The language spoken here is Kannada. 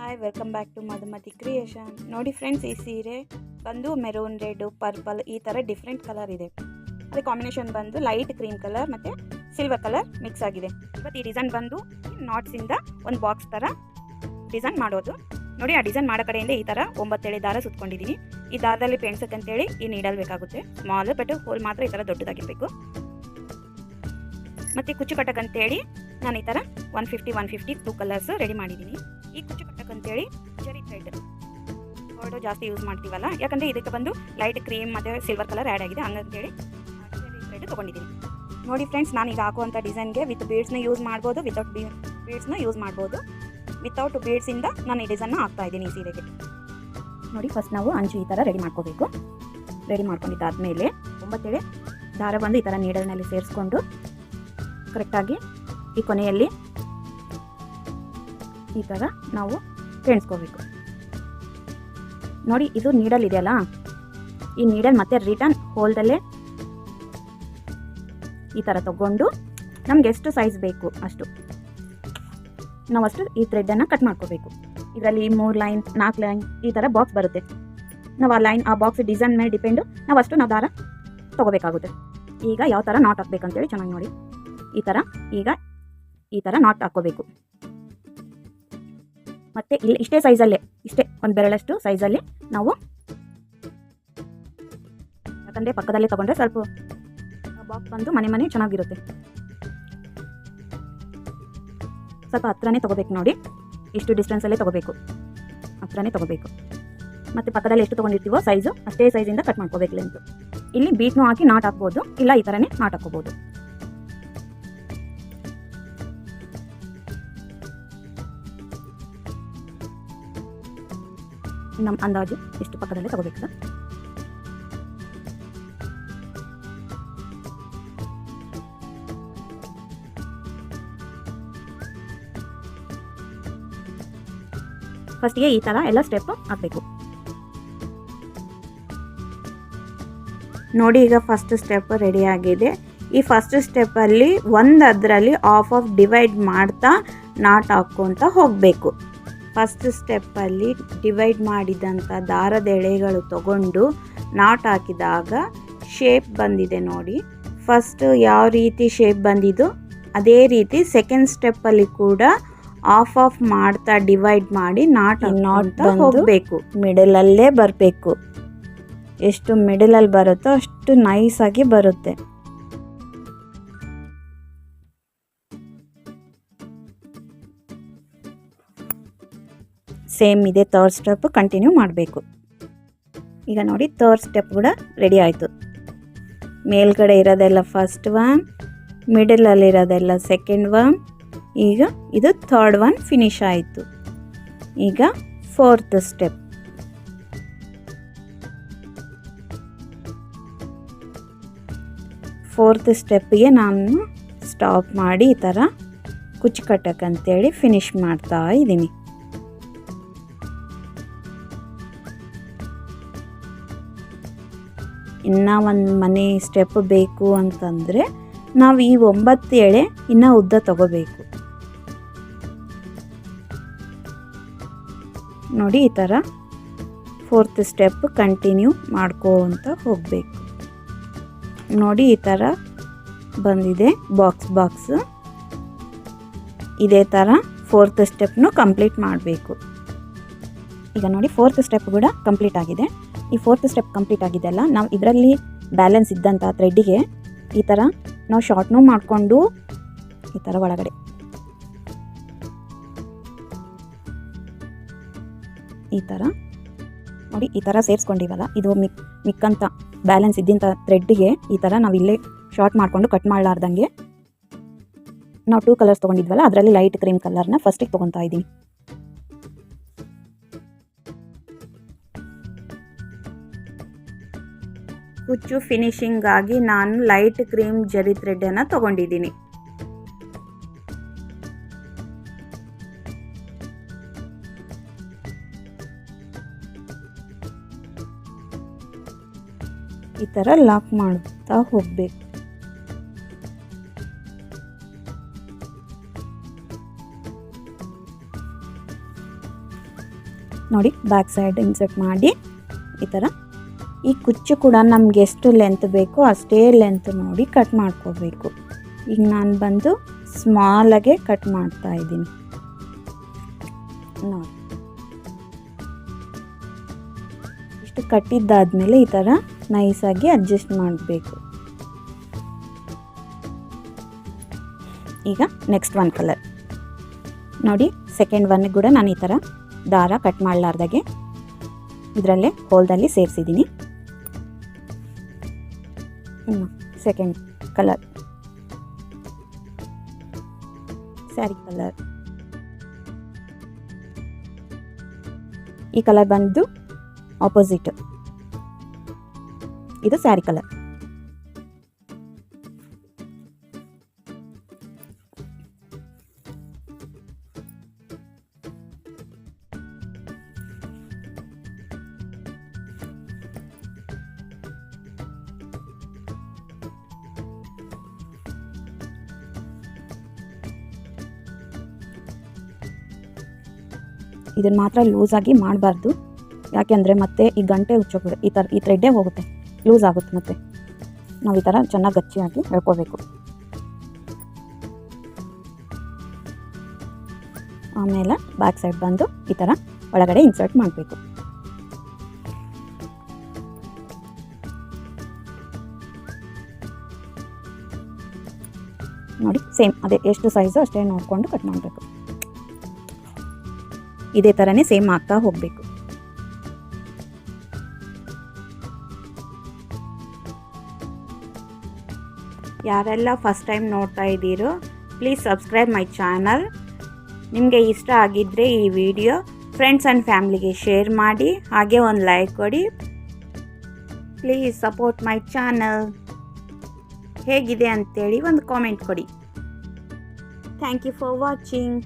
Hi, welcome back to Madhumati creation. ನೋಡಿ ಫ್ರೆಂಡ್ಸ್, ಈ ಸೀರೆ ಬಂದು ಮೆರೂನ್, ರೆಡ್, ಪರ್ಪಲ್ ಈ ಥರ ಡಿಫ್ರೆಂಟ್ ಕಲರ್ ಇದೆ. ಅದೇ ಕಾಂಬಿನೇಷನ್ ಬಂದು ಲೈಟ್ ಕ್ರೀಮ್ ಕಲರ್ ಮತ್ತು ಸಿಲ್ವರ್ ಕಲರ್ ಮಿಕ್ಸ್ ಆಗಿದೆ. ಇವತ್ತು ಈ ಡಿಸೈನ್ ಬಂದು ನಾಟ್ಸಿಂದ ಒಂದು ಬಾಕ್ಸ್ ಥರ ಡಿಸೈನ್ ಮಾಡೋದು. ನೋಡಿ, ಆ ಡಿಸೈನ್ ಮಾಡೋ ಕಡೆಯಿಂದ ಈ ಥರ 9 ಎಳೆ ದಾರ ಸುತ್ಕೊಂಡಿದ್ದೀನಿ. ಈ ದಾರದಲ್ಲಿ ಪೆಣ್ಸಕ್ಕಂತೇಳಿ ಈ ನೀಡಲ್ ಬೇಕಾಗುತ್ತೆ. ಸ್ಮಾಲ್ ಬಟ್ ಹೋಲ್ ಮಾತ್ರ ಈ ಥರ ದೊಡ್ಡದಾಗಿರಬೇಕು. ಮತ್ತು ಕುಚ್ಚು ಕಟ್ಟಕ್ಕಂತೇಳಿ ನಾನು ಈ ಥರ 150 2 ಕಲರ್ಸ್ ರೆಡಿ ಮಾಡಿದ್ದೀನಿ. ಈ ಕುಚ್ಚು ಕಟ್ಟಕ್ಕಂತೇಳಿ ಜರಿ ಥ್ರೆಡ್ ಹೊರಡು ಜಾಸ್ತಿ ಯೂಸ್ ಮಾಡ್ತೀವಲ್ಲ, ಯಾಕಂದರೆ ಇದಕ್ಕೆ ಬಂದು ಲೈಟ್ ಕ್ರೀಮ್ ಮತ್ತು ಸಿಲ್ವರ್ ಕಲರ್ ಆ್ಯಡ್ ಆಗಿದೆ, ಹಂಗಂತೇಳಿ ಜರಿ ಥ್ರೆಡ್ ತೊಗೊಂಡಿದ್ದೀನಿ. ನೋಡಿ ಫ್ರೆಂಡ್ಸ್, ನಾನು ಈಗ ಹಾಕುವಂಥ ಡಿಸೈನ್ಗೆ ವಿತ್ ಬೀಡ್ಸ್ನ ಯೂಸ್ ಮಾಡ್ಬೋದು, ವಿತೌಟ್ ಬೀಡ್ಸ್ನ ಯೂಸ್ ಮಾಡ್ಬೋದು. ವಿತೌಟ್ ಬೀಡ್ಸಿಂದ ನಾನು ಈ ಡಿಸೈನ್ನ ಹಾಕ್ತಾ ಇದ್ದೀನಿ ಈ ಸೀರೆಗೆ. ನೋಡಿ, ಫಸ್ಟ್ ನಾವು ಅಂಚು ಈ ಥರ ರೆಡಿ ಮಾಡ್ಕೋಬೇಕು. ರೆಡಿ ಮಾಡ್ಕೊಂಡಿದ್ದಾದಮೇಲೆ 9 ಎಳೆ ದಾರ ಬಂದು ಈ ಥರ ನೀಡಲ್ನಲ್ಲಿ ಸೇರಿಸ್ಕೊಂಡು ಕರೆಕ್ಟಾಗಿ ಈ ಕೊನೆಯಲ್ಲಿ ಈ ಥರ ನಾವು ಎಣಿಸ್ಕೋಬೇಕು. ನೋಡಿ, ಇದು ನೀಡಲ್ ಇದೆಯಲ್ಲ, ಈ ನೀಡಲ್ ಮತ್ತೆ ರಿಟರ್ನ್ ಹೋಲ್ದಲ್ಲೇ ಈ ಥರ ತಗೊಂಡು ನಮ್ಗೆ ಎಷ್ಟು ಸೈಜ್ ಬೇಕು ಅಷ್ಟು ನಾವಷ್ಟು ಈ ಥ್ರೆಡನ್ನು ಕಟ್ ಮಾಡ್ಕೋಬೇಕು. ಇದರಲ್ಲಿ 3 ಲೈನ್ 4 ಲೈನ್ ಈ ಥರ ಬಾಕ್ಸ್ ಬರುತ್ತೆ. ನಾವು ಆ ಬಾಕ್ಸ್ ಡಿಸೈನ್ ಮೇಲೆ ಡಿಪೆಂಡು ನಾವು ದಾರ ತೊಗೋಬೇಕಾಗುತ್ತೆ. ಈಗ ಯಾವ ಥರ ನಾಟ್ ಹಾಕ್ಬೇಕಂತೇಳಿ ಚೆನ್ನಾಗಿ ನೋಡಿ. ಈ ಥರ ನಾಟ್ ಹಾಕ್ಕೋಬೇಕು. ಮತ್ತು ಇಲ್ಲಿ ಇಷ್ಟೇ ಸೈಜಲ್ಲೇ, ಇಷ್ಟೇ ಒಂದು ಬೆರಳಷ್ಟು ಸೈಜಲ್ಲಿ ನಾವು, ಯಾಕಂದರೆ ಪಕ್ಕದಲ್ಲೇ ತೊಗೊಂಡ್ರೆ ಸ್ವಲ್ಪ ಬಾಕ್ಸ್ ಬಂದು ಮನೆ ಚೆನ್ನಾಗಿರುತ್ತೆ. ಸ್ವಲ್ಪ ಹತ್ರನೇ ತೊಗೋಬೇಕು. ನೋಡಿ, ಇಷ್ಟು ಡಿಸ್ಟೆನ್ಸಲ್ಲೇ ತೊಗೋಬೇಕು, ಹತ್ರನೇ ತೊಗೋಬೇಕು. ಮತ್ತು ಪಕ್ಕದಲ್ಲಿ ಎಷ್ಟು ತೊಗೊಂಡಿರ್ತೀವೋ ಸೈಜು ಅಷ್ಟೇ ಸೈಜಿಂದ ಕಟ್ ಮಾಡ್ಕೋಬೇಕು ಲೆಂತು. ಇಲ್ಲಿ ಬೀಟ್ನೂ ಹಾಕಿ ನಾಟ್ ಹಾಕ್ಬೋದು, ಇಲ್ಲ ಈ ಥರನೇ ನಾಟ್ ಹಾಕ್ಕೋಬೋದು. ನಮ್ಮ ಅಂದಾಜು ಎಷ್ಟು ಪಕ್ಕದಲ್ಲೇ ತಗೋಬೇಕು. ಫಸ್ಟಿಗೆ ಈ ಥರ ಎಲ್ಲ ಸ್ಟೆಪ್ ಹಾಕಬೇಕು. ನೋಡಿ, ಈಗ ಫಸ್ಟ್ ಸ್ಟೆಪ್ ರೆಡಿ ಆಗಿದೆ. ಈ ಫಸ್ಟ್ ಸ್ಟೆಪ್ಪಲ್ಲಿ ಅದರಲ್ಲಿ ಆಫ್ ಡಿವೈಡ್ ಮಾಡ್ತಾ ನಾಟ್ ಹಾಕ್ಕೊತ ಹೋಗಬೇಕು. ಫಸ್ಟ್ ಸ್ಟೆಪ್ಪಲ್ಲಿ ಡಿವೈಡ್ ಮಾಡಿದಂಥ ದಾರದ ಎಳೆಗಳು ತಗೊಂಡು ನಾಟ್ ಹಾಕಿದಾಗ ಶೇಪ್ ಬಂದಿದೆ ನೋಡಿ. ಫಸ್ಟ್ ಯಾವ ರೀತಿ ಶೇಪ್ ಬಂದಿದ್ದು ಅದೇ ರೀತಿ ಸೆಕೆಂಡ್ ಸ್ಟೆಪ್ಪಲ್ಲಿ ಕೂಡ ಆಫ್ ಮಾಡ್ತಾ ಡಿವೈಡ್ ಮಾಡಿ ನಾಟ್ ಹೋಗಬೇಕು. ಮಿಡಲಲ್ಲೇ ಬರಬೇಕು. ಎಷ್ಟು ಮಿಡಲಲ್ಲಿ ಬರುತ್ತೋ ಅಷ್ಟು ನೈಸಾಗಿ ಬರುತ್ತೆ. ಸೇಮ್ ಇದೆ ಥರ್ಡ್ ಸ್ಟೆಪ್ ಕಂಟಿನ್ಯೂ ಮಾಡಬೇಕು. ಈಗ ನೋಡಿ, ಥರ್ಡ್ ಸ್ಟೆಪ್ ಕೂಡ ರೆಡಿ ಆಯಿತು. ಮೇಲ್ಗಡೆ ಇರೋದೆಲ್ಲ ಫಸ್ಟ್ ಒನ್, ಮಿಡಲಲ್ಲಿರೋದೆಲ್ಲ ಸೆಕೆಂಡ್ ಒನ್. ಈಗ ಇದು ಥರ್ಡ್ ಒನ್ ಫಿನಿಶ್ ಆಯಿತು. ಈಗ ಫೋರ್ತ್ ಸ್ಟೆಪ್. ಫೋರ್ತ್ ಸ್ಟೆಪ್ಗೆ ನಾನು ಸ್ಟಾಪ್ ಮಾಡಿ ಈ ಥರ ಕುಚ್ಚು ಕಟ್ಟಕ್ಕಂತೇಳಿ ಫಿನಿಶ್ ಮಾಡ್ತಾ ಇದ್ದೀನಿ. ಇನ್ನೂ ಒಂದು ಮನೆ ಸ್ಟೆಪ್ ಬೇಕು ಅಂತಂದರೆ ನಾವು ಈ 9 ಎಳೆ ಇನ್ನೂ ಉದ್ದ ತಗೋಬೇಕು. ನೋಡಿ, ಈ ಥರ ಫೋರ್ತ್ ಸ್ಟೆಪ್ ಕಂಟಿನ್ಯೂ ಮಾಡ್ಕೋತ ಹೋಗಬೇಕು. ನೋಡಿ, ಈ ಥರ ಬಂದಿದೆ ಬಾಕ್ಸ್. ಇದೇ ಥರ ಫೋರ್ತ್ ಸ್ಟೆಪ್ನು ಕಂಪ್ಲೀಟ್ ಮಾಡಬೇಕು. ಈಗ ನೋಡಿ, ಫೋರ್ತ್ ಸ್ಟೆಪ್ ಕೂಡ ಕಂಪ್ಲೀಟ್ ಆಗಿದೆ. ಈ ಫೋರ್ತ್ ಸ್ಟೆಪ್ ಕಂಪ್ಲೀಟ್ ಆಗಿದೆಲ್ಲ, ನಾವು ಇದರಲ್ಲಿ ಬ್ಯಾಲೆನ್ಸ್ ಇದ್ದಂಥ ಥ್ರೆಡ್ಡಿಗೆ ಈ ಥರ ನಾವು ಶಾರ್ಟ್ನೂ ಮಾಡಿಕೊಂಡು ಈ ಥರ ಒಳಗಡೆ ಈ ಥರ ನೋಡಿ, ಈ ಥರ ಸೇರಿಸ್ಕೊಂಡಿವಲ್ಲ, ಇದು ಮಿಕ್ಕಂತ ಬ್ಯಾಲೆನ್ಸ್ ಇದ್ದಂಥ ಥ್ರೆಡ್ಡಿಗೆ ಈ ಥರ ನಾವು ಇಲ್ಲೇ ಶಾರ್ಟ್ ಮಾಡಿಕೊಂಡು ಕಟ್ ಮಾಡಲಾರ್ದಂಗೆ ನಾವು 2 ಕಲರ್ಸ್ ತೊಗೊಂಡಿದ್ವಲ್ಲ, ಅದರಲ್ಲಿ ಲೈಟ್ ಕ್ರೀಮ್ ಕಲರ್ನ ಫಸ್ಟಿಗೆ ತೊಗೊತಾ ಇದ್ದೀನಿ. ಕುಚ್ಚು ಫಿನಿಶಿಂಗ್ ಆಗಿ ನಾನು ಲೈಟ್ ಕ್ರೀಮ್ ಜರಿ ಥ್ರೆಡನ್ನು ತೊಗೊಂಡಿದ್ದೀನಿ. ಈ ಥರ ಲಾಕ್ ಮಾಡ್ತಾ ಹೋಗಬೇಕು. ನೋಡಿ ಬ್ಯಾಕ್ ಸೈಡ್ ಇನ್ಸರ್ಟ್ ಮಾಡಿ ಈ ಥರ. ಈ ಕುಚ್ಚು ಕೂಡ ನಮ್ಗೆ ಎಷ್ಟು ಲೆಂತ್ ಬೇಕೋ ಅಷ್ಟೇ ಲೆಂತ್ ನೋಡಿ ಕಟ್ ಮಾಡ್ಕೋಬೇಕು. ಈಗ ನಾನು ಬಂದು ಸ್ಮಾಲಾಗೆ ಕಟ್ ಮಾಡ್ತಾ ಇದ್ದೀನಿ ನೋಡಿ. ಇಷ್ಟು ಕಟ್ಟಿದ್ದಾದಮೇಲೆ ಈ ಥರ ನೈಸಾಗಿ ಅಡ್ಜಸ್ಟ್ ಮಾಡಬೇಕು. ಈಗ ನೆಕ್ಸ್ಟ್ ಒನ್ ಕಲರ್ ನೋಡಿ. ಸೆಕೆಂಡ್ ಒನ್ ಕೂಡ ನಾನು ಈ ಥರ ದಾರ ಕಟ್ ಮಾಡಲಾರ್ದಾಗೆ ಇದರಲ್ಲೇ ಹೋಲ್ದಲ್ಲಿ ಸೇರಿಸಿದ್ದೀನಿ. Second colour sari colour. ಈ ಕಲರ್ ಬಂದು ಆಪೋಸಿಟ್, ಇದು ಸ್ಯಾರಿ ಕಲರ್. ಇದನ್ನು ಮಾತ್ರ ಲೂಸಾಗಿ ಮಾಡಬಾರ್ದು, ಯಾಕೆಂದರೆ ಮತ್ತೆ ಈ ಗಂಟೆ ಉಚ್ಚೋಗ್ಬಿಡುತ್ತೆ, ಈ ಥ್ರೆಡ್ಡೇ ಹೋಗುತ್ತೆ, ಲೂಸ್ ಆಗುತ್ತೆ. ಮತ್ತು ನಾವು ಈ ಥರ ಚೆನ್ನಾಗಿ ಗಚ್ಚಿಯಾಗಿ ಎಳ್ಕೋಬೇಕು. ಆಮೇಲೆ ಬ್ಯಾಕ್ ಸೈಡ್ ಬಂದು ಈ ಥರ ಒಳಗಡೆ ಇನ್ಸರ್ಟ್ ಮಾಡಬೇಕು. ನೋಡಿ ಸೇಮ್ ಅದೇ ಎಷ್ಟು ಸೈಜು ಅಷ್ಟೇ ನೋಡಿಕೊಂಡು ಕಟ್ ಮಾಡಬೇಕು. ಇದೇ ಥರನೇ ಸೇಮ್ ಆಗ್ತಾ ಹೋಗಬೇಕು. ಯಾರೆಲ್ಲ ಫಸ್ಟ್ ಟೈಮ್ ನೋಡ್ತಾ ಇದ್ದೀರೋ ಪ್ಲೀಸ್ ಸಬ್ಸ್ಕ್ರೈಬ್ ಮೈ ಚಾನಲ್. ನಿಮಗೆ ಇಷ್ಟ ಆಗಿದ್ದರೆ ಈ ವಿಡಿಯೋ ಫ್ರೆಂಡ್ಸ್ ಆ್ಯಂಡ್ ಫ್ಯಾಮ್ಲಿಗೆ ಶೇರ್ ಮಾಡಿ, ಹಾಗೆ ಒಂದು ಲೈಕ್ ಕೊಡಿ. Please support my channel. ಹೇಗಿದೆ ಅಂತೇಳಿ ಒಂದು ಕಾಮೆಂಟ್ ಕೊಡಿ. Thank you for watching.